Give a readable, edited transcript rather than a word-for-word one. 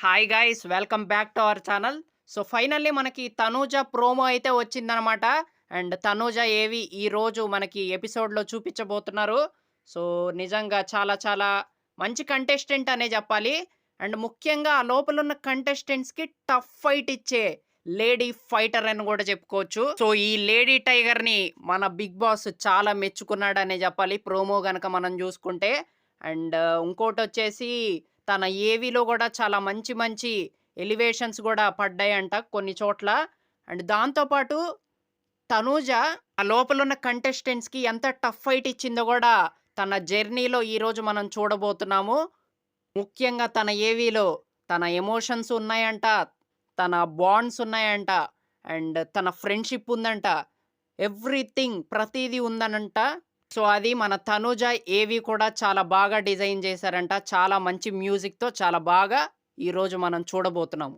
Hi guys welcome back to our channel. So finally మనకి Tanuja promo అయితే వచ్చిందనమాట. And Tanuja ఏవి ఈరోజు మనకి ఎపిసోడ్లో చూపించబోతున్నారు. సో నిజంగా చాలా చాలా మంచి కంటెస్టెంట్ అనే చెప్పాలి. అండ్ ముఖ్యంగా ఆ లోపల ఉన్న కంటెస్టెంట్స్కి టఫ్ ఫైట్ ఇచ్చే లేడీ ఫైటర్ అని కూడా చెప్పుకోవచ్చు. సో ఈ లేడీ టైగర్ని మన బిగ్ బాస్ చాలా మెచ్చుకున్నాడనే చెప్పాలి ప్రోమో గనక మనం చూసుకుంటే. అండ్ ఇంకోటి వచ్చేసి తన ఏవీలో కూడా చాలా మంచి మంచి ఎలివేషన్స్ కూడా పడ్డాయంట కొన్ని చోట్ల. అండ్ దాంతో పాటు తనూజ ఆ లోపలున్న కంటెస్టెంట్స్‌కి ఎంత టఫ్ ఫైట్ ఇచ్చిందో గూడా తన జర్నీలో ఈరోజు మనం చూడబోతున్నాము. ముఖ్యంగా తన ఏవీలో తన ఎమోషన్స్ ఉన్నాయంట. తన బాండ్స్ ఉన్నాయంట. అండ్ తన ఫ్రెండ్‌షిప్ ఉందంట. ఎవ్రీథింగ్ ప్రతీదీ ఉందనంట. సో, అది మన 'తనూజ' ఏవి కూడా చాలా బాగా డిజైన్ చేశారంట. చాలా మంచి మ్యూజిక్‌తో చాలా బాగా ఈరోజు మనం చూడబోతున్నాము.